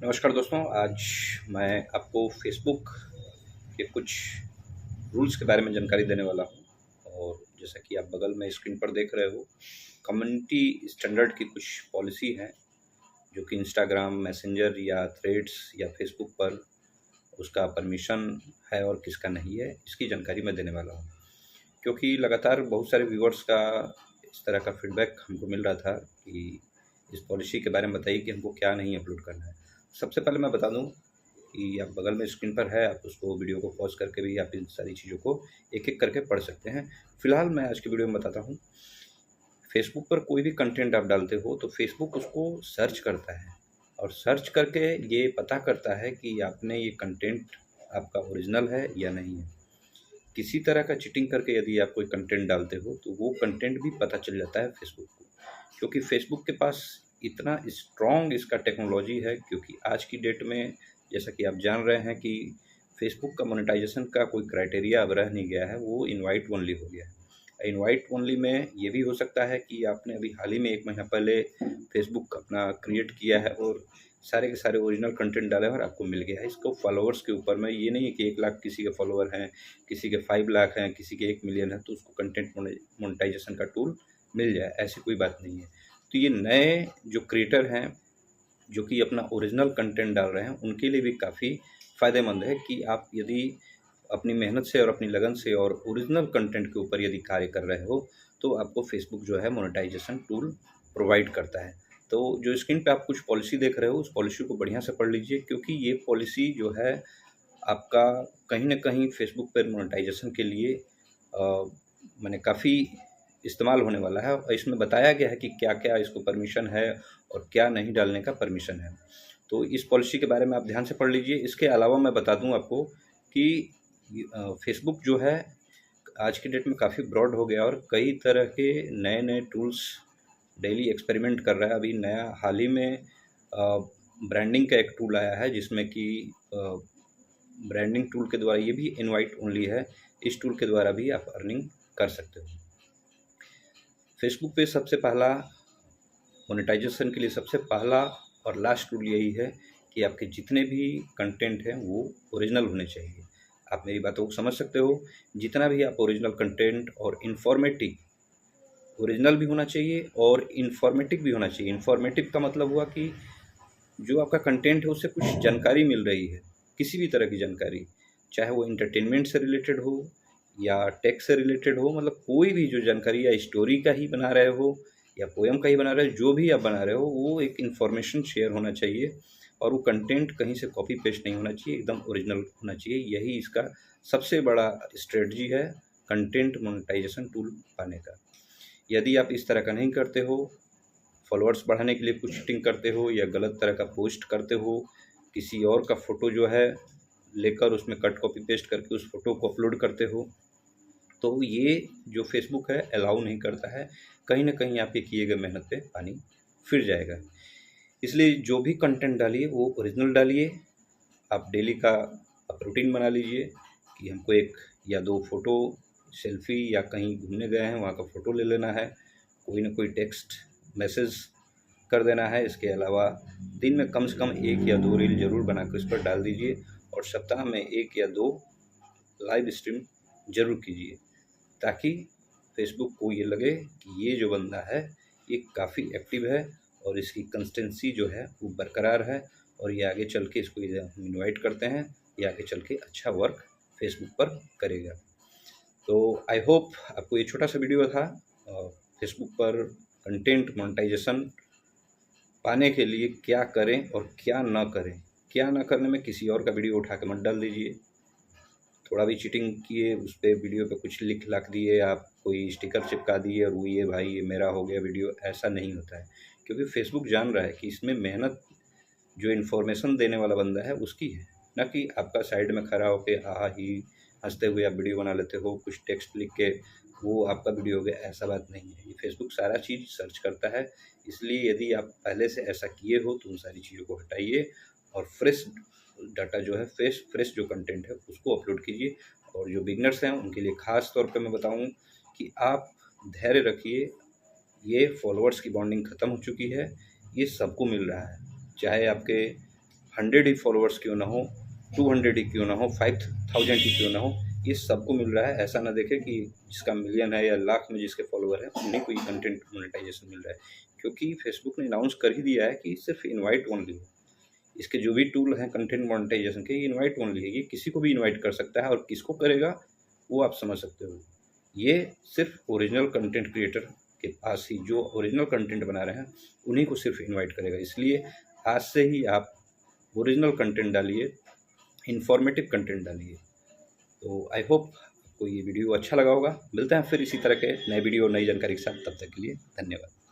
नमस्कार दोस्तों, आज मैं आपको फ़ेसबुक के कुछ रूल्स के बारे में जानकारी देने वाला हूँ। और जैसा कि आप बगल में स्क्रीन पर देख रहे हो, कम्युनिटी स्टैंडर्ड की कुछ पॉलिसी है जो कि इंस्टाग्राम, मैसेंजर या थ्रेड्स या फ़ेसबुक पर उसका परमिशन है और किसका नहीं है, इसकी जानकारी मैं देने वाला हूँ। क्योंकि लगातार बहुत सारे व्यूअर्स का इस तरह का फीडबैक हमको मिल रहा था कि इस पॉलिसी के बारे में बताइए कि हमको क्या नहीं अपलोड करना है। सबसे पहले मैं बता दूं कि आप बगल में स्क्रीन पर है, आप उसको वीडियो को पॉज़ करके भी आप इन सारी चीज़ों को एक-एक करके पढ़ सकते हैं। फ़िलहाल मैं आज की वीडियो में बताता हूँ। फ़ेसबुक पर कोई भी कंटेंट आप डालते हो तो फ़ेसबुक उसको सर्च करता है और सर्च करके ये पता करता है कि आपने ये कंटेंट आपका ओरिजिनल है या नहीं है। किसी तरह का चीटिंग करके यदि आप कोई कंटेंट डालते हो तो वो कंटेंट भी पता चल जाता है फ़ेसबुक को, क्योंकि फ़ेसबुक के पास इतना स्ट्रॉन्ग इसका टेक्नोलॉजी है। क्योंकि आज की डेट में जैसा कि आप जान रहे हैं कि फ़ेसबुक का मोनेटाइजेशन का कोई क्राइटेरिया अब रह नहीं गया है, वो इनवाइट ओनली हो गया है। इनवाइट ओनली में ये भी हो सकता है कि आपने अभी हाल ही में 1 महीना पहले फ़ेसबुक अपना क्रिएट किया है और सारे के सारे ओरिजिनल कंटेंट डाले हैं और आपको मिल गया है। इसको फॉलोअर्स के ऊपर में ये नहीं है कि 1 लाख किसी के फॉलोअर हैं, किसी के 5 लाख हैं, किसी के 1 मिलियन है तो उसको कंटेंट मोनेटाइजेशन का टूल मिल जाए, ऐसी कोई बात नहीं है। तो ये नए जो क्रिएटर हैं, जो कि अपना ओरिजिनल कंटेंट डाल रहे हैं, उनके लिए भी काफ़ी फ़ायदेमंद है कि आप यदि अपनी मेहनत से और अपनी लगन से और ओरिजिनल कंटेंट के ऊपर यदि कार्य कर रहे हो, तो आपको फ़ेसबुक जो है मोनेटाइजेशन टूल प्रोवाइड करता है। तो जो स्क्रीन पे आप कुछ पॉलिसी देख रहे हो, उस पॉलिसी को बढ़िया से पढ़ लीजिए, क्योंकि ये पॉलिसी जो है आपका कहीं न कहीं फ़ेसबुक पर मोनेटाइजेशन के लिए माने काफ़ी इस्तेमाल होने वाला है और इसमें बताया गया है कि क्या-क्या इसको परमिशन है और क्या नहीं डालने का परमिशन है। तो इस पॉलिसी के बारे में आप ध्यान से पढ़ लीजिए। इसके अलावा मैं बता दूँ आपको कि फ़ेसबुक जो है आज की डेट में काफ़ी ब्रॉड हो गया और कई तरह के नए-नए टूल्स डेली एक्सपेरिमेंट कर रहा है। अभी नया हाल ही में ब्रांडिंग का एक टूल आया है जिसमें कि ब्रांडिंग टूल के द्वारा, ये भी इनवाइट ओनली है, इस टूल के द्वारा भी आप अर्निंग कर सकते हो। फेसबुक पे सबसे पहला मोनेटाइजेशन के लिए सबसे पहला और लास्ट रूल यही है कि आपके जितने भी कंटेंट हैं वो ओरिजिनल होने चाहिए। आप मेरी बातों को समझ सकते हो, जितना भी आप ओरिजिनल कंटेंट और ओरिजिनल भी होना चाहिए और इन्फॉर्मेटिव भी होना चाहिए। इन्फॉर्मेटिव का मतलब हुआ कि जो आपका कंटेंट है उससे कुछ जानकारी मिल रही है, किसी भी तरह की जानकारी, चाहे वो एंटरटेनमेंट से रिलेटेड हो या टेक से रिलेटेड हो, मतलब कोई भी जो जानकारी या स्टोरी का ही बना रहे हो या पोएम का ही बना रहे हो, जो भी आप बना रहे हो वो एक इन्फॉर्मेशन शेयर होना चाहिए और वो कंटेंट कहीं से कॉपी पेस्ट नहीं होना चाहिए, एकदम ओरिजिनल होना चाहिए। यही इसका सबसे बड़ा स्ट्रेटजी है कंटेंट मोनेटाइजेशन टूल पाने का। यदि आप इस तरह का नहीं करते हो, फॉलोअर्स बढ़ाने के लिए कुछ चीटिंग करते हो या गलत तरह का पोस्ट करते हो, किसी और का फ़ोटो जो है लेकर उसमें कट कॉपी पेस्ट करके उस फ़ोटो को अपलोड करते हो, तो ये जो फ़ेसबुक है अलाउ नहीं करता है। कहीं न कहीं आपके किए गए मेहनत पे पानी फिर जाएगा। इसलिए जो भी कंटेंट डालिए वो ओरिजिनल डालिए। आप डेली का आप रूटीन बना लीजिए कि हमको 1 या 2 फ़ोटो, सेल्फ़ी या कहीं घूमने गए हैं वहाँ का फ़ोटो ले लेना है, कोई न कोई टेक्स्ट मैसेज कर देना है। इसके अलावा दिन में कम से कम 1 या 2 रील ज़रूर बनाकर इस पर डाल दीजिए और सप्ताह में 1 या 2 लाइव स्ट्रीम ज़रूर कीजिए, ताकि फ़ेसबुक को ये लगे कि ये जो बंदा है ये काफ़ी एक्टिव है और इसकी कंसिस्टेंसी जो है वो बरकरार है और ये आगे चल के इसको हम इनवाइट करते हैं, ये आगे चल के अच्छा वर्क फ़ेसबुक पर करेगा। तो आई होप आपको ये छोटा-सा वीडियो था फ़ेसबुक पर कंटेंट मोनेटाइजेशन पाने के लिए क्या करें और क्या ना करें। क्या ना करने में किसी और का वीडियो उठा के मत डाल दीजिए। थोड़ा भी चीटिंग किए, उस पे वीडियो पे कुछ लिख-लख दिए, आप कोई स्टिकर चिपका दिए और वो ये भाई ये मेरा हो गया वीडियो, ऐसा नहीं होता है। क्योंकि फ़ेसबुक जान रहा है कि इसमें मेहनत जो इन्फॉर्मेशन देने वाला बंदा है उसकी है, ना कि आपका साइड में खड़ा होके हा ही हँसते हुए आप वीडियो बना लेते हो, कुछ टेक्स्ट लिख के वो आपका वीडियो हो गया, ऐसा बात नहीं है। ये फ़ेसबुक सारा चीज़ सर्च करता है, इसलिए यदि आप पहले से ऐसा किए हो तो उन सारी चीज़ों को हटाइए और फ्रेश डाटा जो है फ्रेश जो कंटेंट है उसको अपलोड कीजिए। और जो बिगिनर्स हैं उनके लिए ख़ास तौर पे मैं बताऊँ कि आप धैर्य रखिए। ये फॉलोअर्स की बॉन्डिंग ख़त्म हो चुकी है, ये सबको मिल रहा है। चाहे आपके 100 ही फॉलोअर्स क्यों ना हो, 200 ही क्यों ना हो, 5000 ही क्यों ना हो, ये सबको मिल रहा है। ऐसा ना देखें कि जिसका मिलियन है या लाख में जिसके फॉलोवर हैं उन्हीं को ही कंटेंट मोनेटाइजेशन मिल रहा है, क्योंकि फेसबुक ने अनाउंस कर ही दिया है कि सिर्फ इनवाइट ओनली है। इसके जो भी टूल हैं कंटेंट मोनेटाइजेशन के, ये इनवाइट ओनली है, ये किसी को भी इनवाइट कर सकता है, और किसको करेगा वो आप समझ सकते हो। ये सिर्फ ओरिजिनल कंटेंट क्रिएटर के पास ही, जो ओरिजिनल कंटेंट बना रहे हैं उन्हीं को सिर्फ इनवाइट करेगा। इसलिए आज से ही आप ओरिजिनल कंटेंट डालिए, इन्फॉर्मेटिव कंटेंट डालिए। तो आई होप आपको ये वीडियो अच्छा लगा होगा। मिलते हैं फिर इसी तरह के नए वीडियो, नई जानकारी के साथ। तब तक के लिए धन्यवाद।